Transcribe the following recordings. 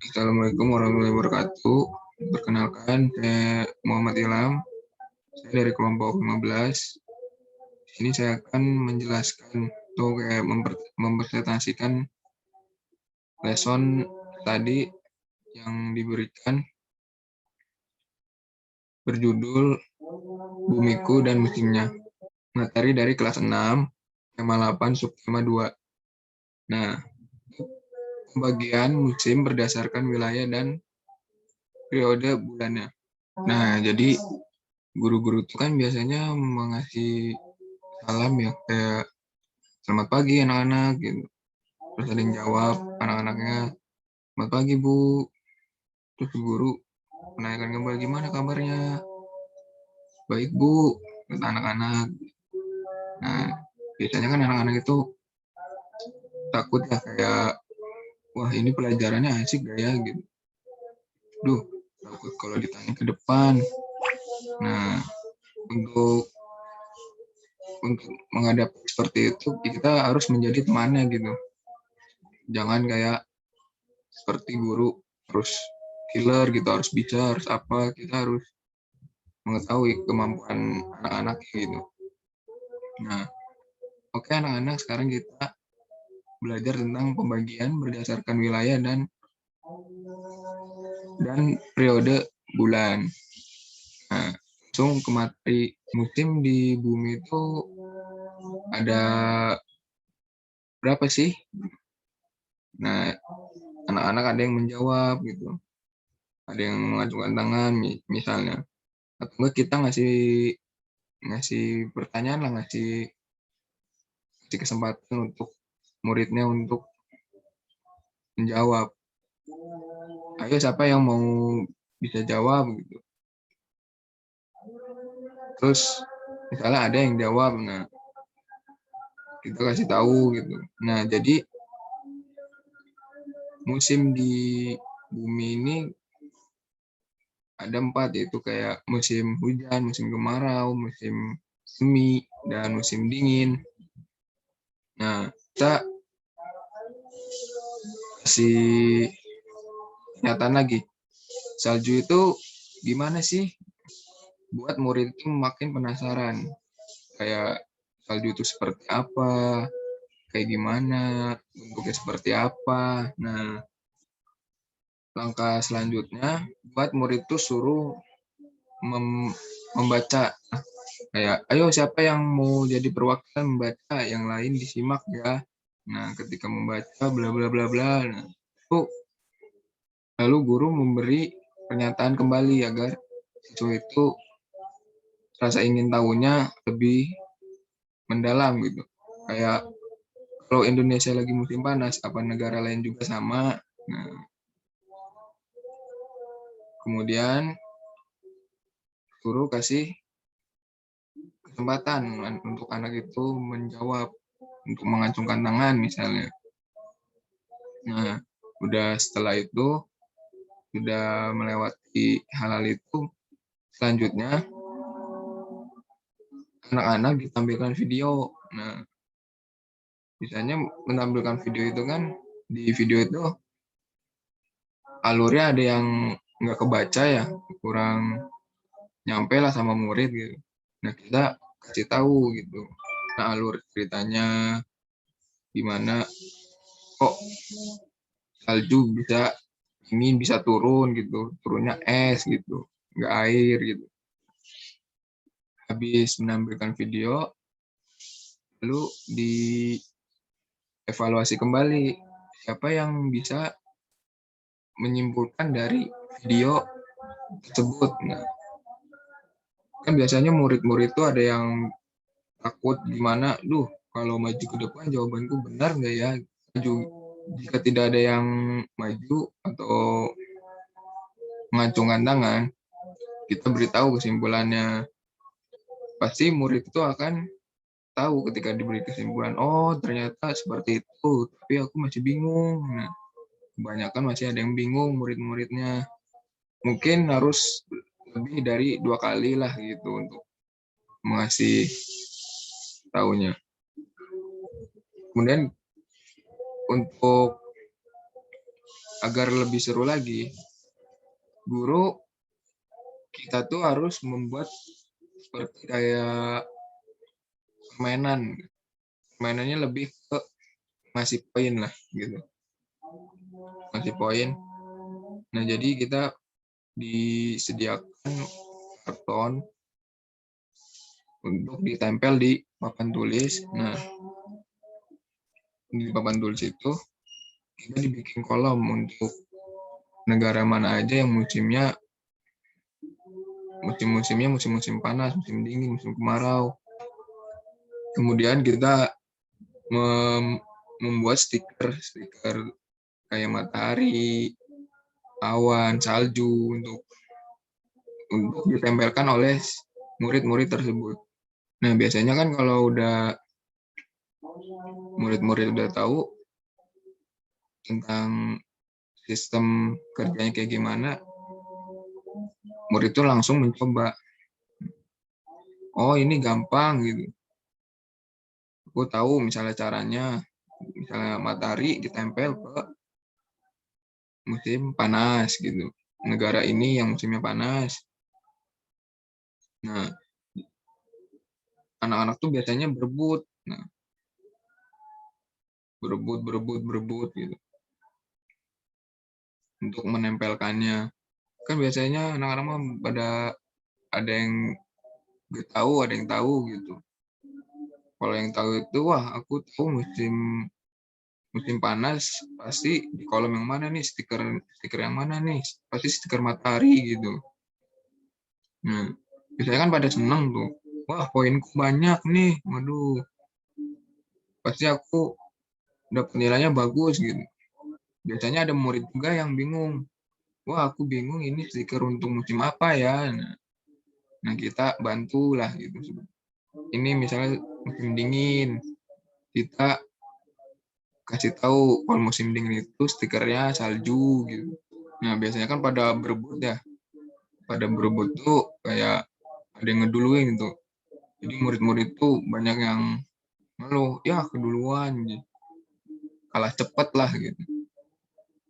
Assalamualaikum warahmatullahi wabarakatuh. Perkenalkan, saya Muhammad Ilham. Saya dari kelompok 15. Di sini saya akan menjelaskan atau kayak mempresentasikan lesson tadi yang diberikan berjudul Bumiku dan Musimnya. Materi dari kelas 6, tema 8, subtema 2. Nah, pembagian musim berdasarkan wilayah dan periode bulannya. Nah, jadi guru-guru itu kan biasanya mengasih salam ya, kayak selamat pagi anak-anak gitu. Terus ada yang jawab anak-anaknya, selamat pagi Bu. Terus guru menanyakan kabar, gimana kabarnya? Baik Bu, kata anak-anak. Nah, biasanya kan anak-anak itu takut ya, kayak wah ini pelajarannya asik gak ya gitu. Duh, takut kalau ditanya ke depan. Nah, untuk menghadapi seperti itu kita harus menjadi temannya gitu. Jangan kayak seperti guru harus killer gitu, harus bisa, harus apa, kita harus mengetahui kemampuan anak-anak gitu. Nah, oke anak-anak, sekarang kita belajar tentang pembagian berdasarkan wilayah dan periode bulan. Nah, langsung ke materi. Musim di bumi itu ada berapa sih? Nah, anak-anak ada yang menjawab gitu, ada yang mengajukan tangan misalnya, atau enggak kita ngasih ngasih pertanyaan lah, ngasih kesempatan untuk muridnya untuk menjawab. Ayo siapa yang mau bisa jawab gitu. Terus misalnya ada yang jawab, nah kita kasih tahu gitu. Nah jadi musim di bumi ini ada 4, yaitu kayak musim hujan, musim kemarau, musim semi, dan musim dingin. Nah kita kasih pernyataan lagi. Salju itu gimana sih? Buat murid itu makin penasaran. Kayak salju itu seperti apa, kayak gimana, bentuknya seperti apa. Nah, langkah selanjutnya buat murid itu suruh membaca. Kayak, ayo siapa yang mau jadi perwakilan membaca, yang lain disimak ya. Nah, ketika membaca bla bla bla bla. Nah, lalu guru memberi pernyataan kembali agar siswa itu rasa ingin tahunya lebih mendalam gitu. Kayak kalau Indonesia lagi musim panas, apa negara lain juga sama? Nah, kemudian guru kasih kesempatan untuk anak itu menjawab, untuk mengacungkan tangan misalnya. Nah, udah setelah itu, sudah melewati hal-hal itu, selanjutnya anak-anak ditampilkan video. Nah, misalnya menampilkan video itu kan, di video itu alurnya ada yang nggak kebaca ya, kurang nyampe lah sama murid gitu. Nah, kita kasih tahu gitu. Nah, alur ceritanya gimana, kok salju bisa ini bisa turun gitu, turunnya es gitu, nggak air gitu. Habis menampilkan video, lalu dievaluasi kembali siapa yang bisa menyimpulkan dari video tersebut. Nah, kan biasanya murid-murid itu ada yang takut gimana, duh kalau maju ke depan jawabanku benar nggak ya? Maju, jika tidak ada yang maju atau mengacungkan tangan, kita beritahu kesimpulannya. Pasti murid itu akan tahu ketika diberi kesimpulan, oh ternyata seperti itu, tapi aku masih bingung. Nah, kebanyakan masih ada yang bingung murid-muridnya. Mungkin harus lebih dari 2 kali lah gitu untuk mengasih tahunya. Kemudian untuk agar lebih seru lagi, guru kita tuh harus membuat seperti kayak permainan. Permainannya lebih ke ngasih poin lah gitu. Ngasih poin. Nah, jadi kita disediakan karton untuk ditempel di papan tulis. Nah, di papan tulis itu kita dibikin kolom untuk negara mana aja yang musim-musimnya musim-musim panas, musim dingin, musim kemarau. Kemudian kita membuat stiker kayak matahari, awan, salju untuk ditempelkan oleh murid-murid tersebut. Nah, biasanya kan kalau murid-murid udah tahu tentang sistem kerjanya kayak gimana, murid itu langsung mencoba. Oh, ini gampang gitu. Aku tahu misalnya caranya, misalnya matahari ditempel ke musim panas gitu. Negara ini yang musimnya panas. Nah, anak-anak tuh biasanya berebut. Nah, berebut gitu untuk menempelkannya. Kan biasanya anak-anak mah pada ada yang gak tahu, ada yang tahu gitu. Kalau yang tahu itu, wah aku tahu musim panas pasti di kolom yang mana nih, stiker yang mana nih, pasti stiker matahari gitu. Nah, biasanya kan pada seneng tuh, wah poinku banyak nih, waduh, pasti aku dapat nilainya bagus gitu. Biasanya ada murid juga yang bingung, wah aku bingung ini stiker untuk musim apa ya. Nah, kita bantulah gitu. Ini misalnya musim dingin, kita kasih tahu kalau musim dingin itu stikernya salju gitu. Nah, biasanya kan pada berebut ya. Pada berebut tuh kayak ada yang ngeduluin gitu. Jadi murid-murid tuh banyak yang ngeluh, ya keduluan, gitu. Kalah cepet lah gitu.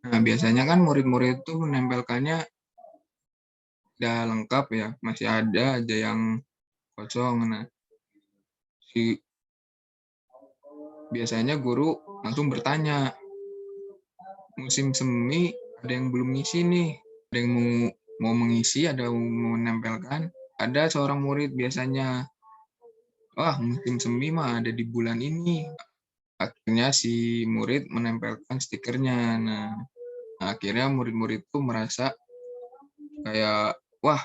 Nah, biasanya kan murid-murid tuh menempelkannya udah lengkap ya, masih ada aja yang kosong. Nah, biasanya guru langsung bertanya, musim semi ada yang belum ngisi nih, ada yang mau mengisi, ada yang mau menempelkan. Ada seorang murid biasanya, wah musim semi mah ada di bulan ini. Akhirnya si murid menempelkan stikernya. Nah, akhirnya murid-murid itu merasa kayak, wah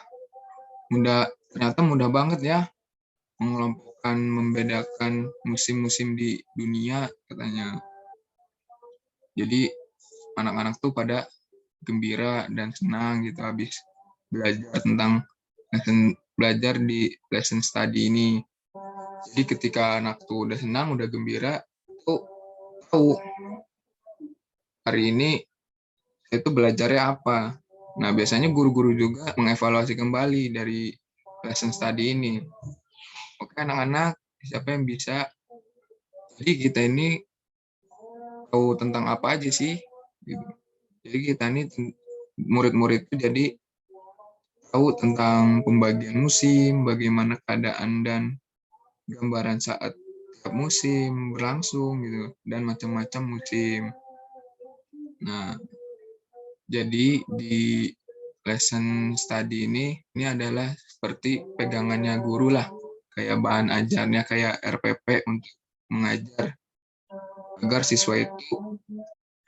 ternyata mudah banget ya mengelompokkan, membedakan musim-musim di dunia katanya. Jadi anak-anak tuh pada gembira dan senang gitu habis belajar di lesson study ini. Jadi ketika anak tuh udah senang, udah gembira, tuh tahu hari ini saya tuh belajarnya apa. Nah, biasanya guru-guru juga mengevaluasi kembali dari lesson study ini. Oke, anak-anak, siapa yang bisa? Jadi kita ini tahu tentang apa aja sih? Gitu. Jadi kita ini murid-murid itu jadi tahu tentang pembagian musim, bagaimana keadaan dan gambaran saat tiap musim berlangsung gitu dan macam-macam musim. Nah, jadi di lesson study ini adalah seperti pegangannya guru lah, kayak bahan ajarnya kayak RPP untuk mengajar agar siswa itu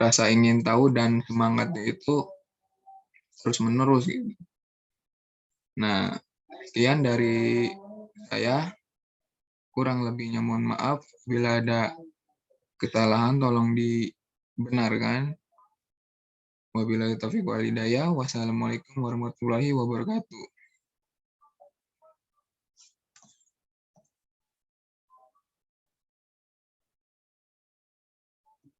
rasa ingin tahu dan semangatnya itu terus menerus gitu. Nah, sekian dari saya. Kurang lebihnya mohon maaf. Bila ada kesalahan tolong dibenarkan. Wabillahi taufiq wal hidayah. Wassalamualaikum warahmatullahi wabarakatuh.